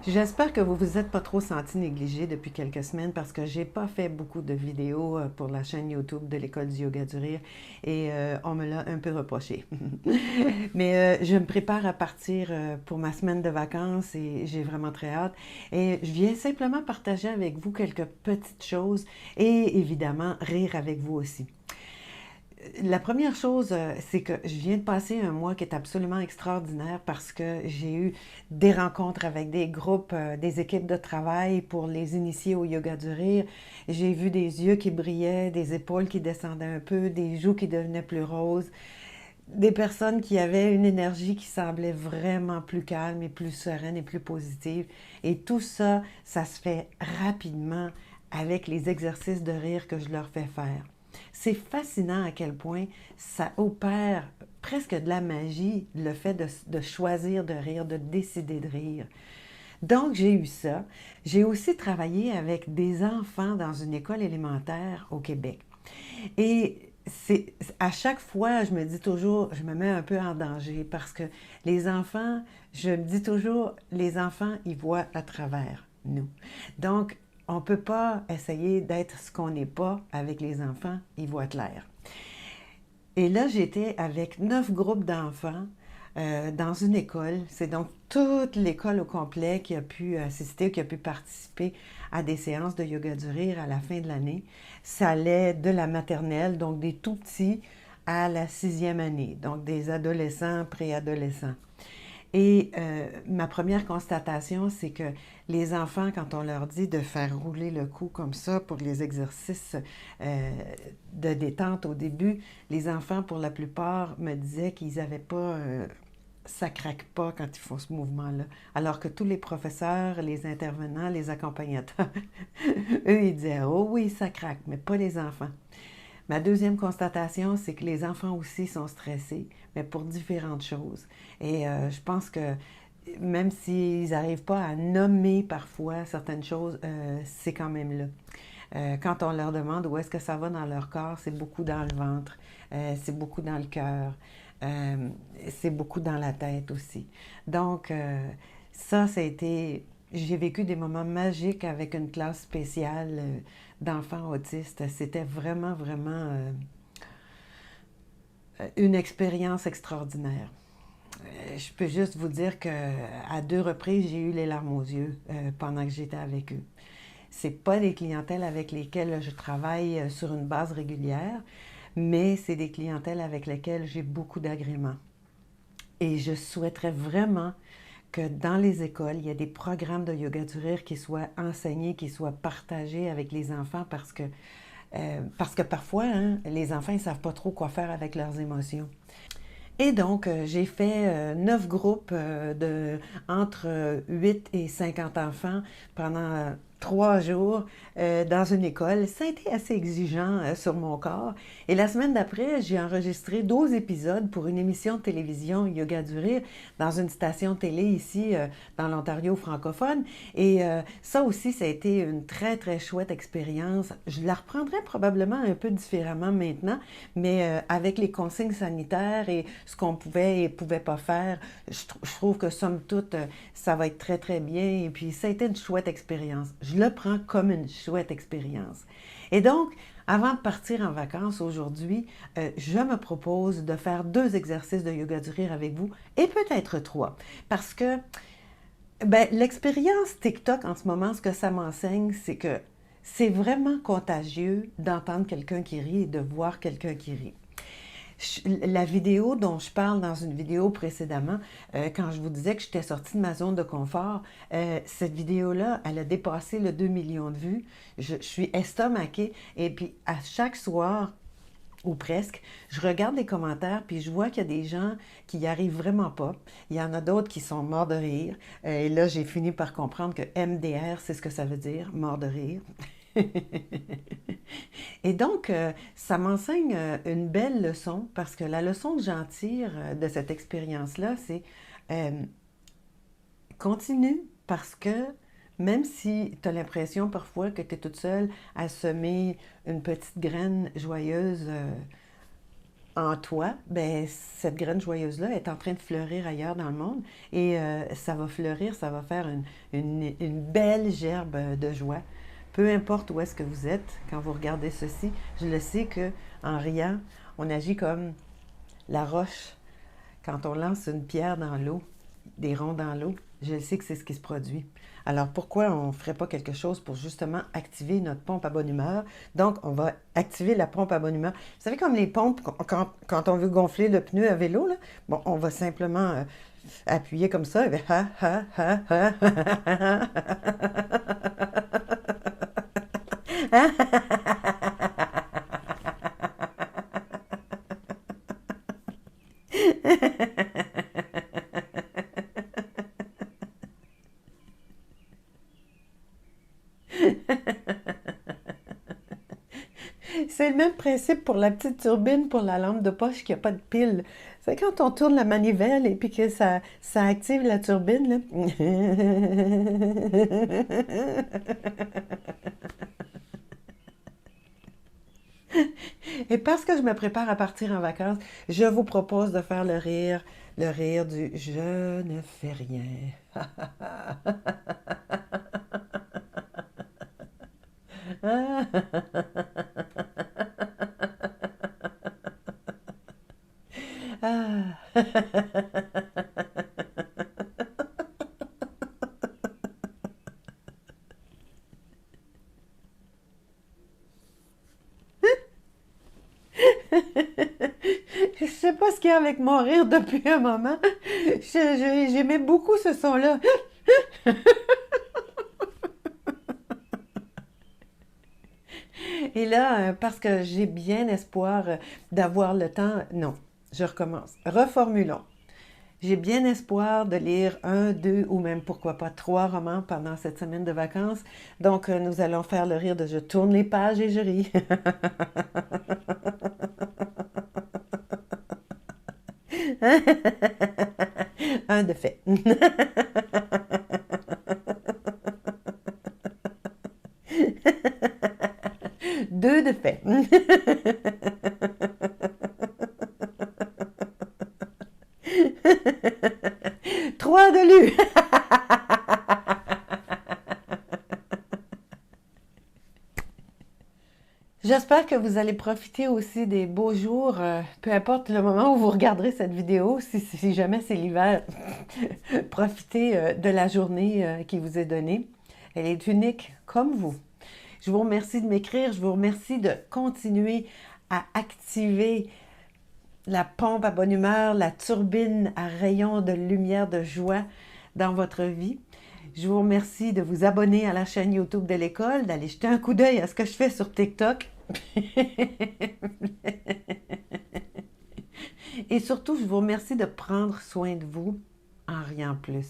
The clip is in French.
J'espère que vous vous êtes pas trop senti négligé depuis quelques semaines parce que j'ai pas fait beaucoup de vidéos pour la chaîne YouTube de l'École du yoga du rire et on me l'a un peu reproché. Mais je me prépare à partir pour ma semaine de vacances et j'ai vraiment très hâte. Et je viens simplement partager avec vous quelques petites choses et évidemment rire avec vous aussi. La première chose, c'est que je viens de passer un mois qui est absolument extraordinaire parce que j'ai eu des rencontres avec des groupes, des équipes de travail pour les initier au yoga du rire. J'ai vu des yeux qui brillaient, des épaules qui descendaient un peu, des joues qui devenaient plus roses, des personnes qui avaient une énergie qui semblait vraiment plus calme et plus sereine et plus positive. Et tout ça, ça se fait rapidement avec les exercices de rire que je leur fais faire. C'est fascinant à quel point ça opère presque de la magie, le fait de choisir de rire, de décider de rire. Donc, j'ai eu ça. J'ai aussi travaillé avec des enfants dans une école élémentaire au Québec. Et c'est à chaque fois, je me dis toujours, je me mets un peu en danger parce que les enfants, je me dis toujours, les enfants, ils voient à travers nous. Donc, on ne peut pas essayer d'être ce qu'on n'est pas avec les enfants, ils voient clair. Et là, j'étais avec 9 groupes d'enfants dans une école. C'est donc toute l'école au complet qui a pu assister, qui a pu participer à des séances de yoga du rire à la fin de l'année. Ça allait de la maternelle, donc des tout petits, à la 6e année, donc des adolescents, préadolescents. Et ma première constatation, c'est que les enfants, quand on leur dit de faire rouler le cou comme ça pour les exercices euh, de détente au début, les enfants, pour la plupart, me disaient qu'ils n'avaient pas ça craque pas quand ils font ce mouvement-là. Alors que tous les professeurs, les intervenants, les accompagnateurs, eux, ils disaient, oh oui, ça craque, mais pas les enfants. Ma deuxième constatation, c'est que les enfants aussi sont stressés, mais pour différentes choses. Et je pense que même s'ils n'arrivent pas à nommer parfois certaines choses, c'est quand même là. Quand on leur demande où est-ce que ça va dans leur corps, c'est beaucoup dans le ventre, c'est beaucoup dans le cœur, euh, c'est beaucoup dans la tête aussi. Donc, ça a été... J'ai vécu des moments magiques avec une classe spéciale d'enfants autistes. C'était vraiment, vraiment une expérience extraordinaire. Je peux juste vous dire que à 2 reprises, j'ai eu les larmes aux yeux pendant que j'étais avec eux. C'est pas des clientèles avec lesquelles je travaille sur une base régulière, mais c'est des clientèles avec lesquelles j'ai beaucoup d'agréments. Et je souhaiterais vraiment que dans les écoles, il y ait des programmes de yoga du rire qui soient enseignés, qui soient partagés avec les enfants parce que parfois, hein, les enfants ne savent pas trop quoi faire avec leurs émotions. Et donc, j'ai fait 9 groupes entre 8 et 50 enfants pendant 3 jours dans une école. Ça a été assez exigeant sur mon corps. Et la semaine d'après, j'ai enregistré 12 épisodes pour une émission de télévision Yoga du rire dans une station télé ici dans l'Ontario francophone. Et ça aussi, ça a été une très, très chouette expérience. Je la reprendrai probablement un peu différemment maintenant, mais avec les consignes sanitaires et ce qu'on pouvait et pouvait pas faire, je trouve que somme toute, ça va être très très bien. Et puis ça a été une chouette expérience. Je le prends comme une chouette expérience. Et donc, avant de partir en vacances aujourd'hui, je me propose de faire 2 exercices de yoga du rire avec vous et peut-être 3. Parce que ben, l'expérience TikTok en ce moment, ce que ça m'enseigne, c'est que c'est vraiment contagieux d'entendre quelqu'un qui rit et de voir quelqu'un qui rit. La vidéo dont je parle dans une vidéo précédemment, quand je vous disais que j'étais sortie de ma zone de confort, cette vidéo-là, elle a dépassé le 2 millions de vues. Je suis estomaquée et puis à chaque soir, ou presque, je regarde les commentaires puis je vois qu'il y a des gens qui n'y arrivent vraiment pas. Il y en a d'autres qui sont morts de rire. Et là, j'ai fini par comprendre que MDR, c'est ce que ça veut dire, mort de rire. Et donc, ça m'enseigne une belle leçon parce que la leçon que j'en tire de cette expérience-là, c'est euh, continue parce que même si tu as l'impression parfois que tu es toute seule à semer une petite graine joyeuse en toi, ben cette graine joyeuse-là est en train de fleurir ailleurs dans le monde et ça va fleurir, ça va faire une belle gerbe de joie. Peu importe où est-ce que vous êtes quand vous regardez ceci, je le sais que en riant, on agit comme la roche quand on lance une pierre dans l'eau, des ronds dans l'eau. Je sais que c'est ce qui se produit. Alors pourquoi on ne ferait pas quelque chose pour justement activer notre pompe à bonne humeur? Donc, on va activer la pompe à bonne humeur. Vous savez, comme les pompes, quand on veut gonfler le pneu à vélo, là, bon, on va simplement appuyer comme ça, et bien, ha, ha, ha, ha, ha, ha, c'est le même principe pour la petite turbine pour la lampe de poche qui n'a pas de pile. C'est quand on tourne la manivelle et puis que ça active la turbine, là. Et parce que je me prépare à partir en vacances, je vous propose de faire le rire du je ne fais rien. Ah. Je sais pas ce qu'il y a avec mon rire depuis un moment. J'aimais beaucoup ce son-là. Et là, parce que j'ai bien espoir d'avoir le temps, non, je recommence. Reformulons. J'ai bien espoir de lire un, deux ou même pourquoi pas trois romans pendant cette semaine de vacances. Donc, nous allons faire le rire de je tourne les pages et je ris. Un de fait. Deux de fait. Trois de lu. J'espère que vous allez profiter aussi des beaux jours, peu importe le moment où vous regarderez cette vidéo, si jamais c'est l'hiver, profitez de la journée qui vous est donnée. Elle est unique comme vous. Je vous remercie de m'écrire, je vous remercie de continuer à activer la pompe à bonne humeur, la turbine à rayons de lumière, de joie dans votre vie. Je vous remercie de vous abonner à la chaîne YouTube de l'école, d'aller jeter un coup d'œil à ce que je fais sur TikTok. Et surtout, je vous remercie de prendre soin de vous en rien plus.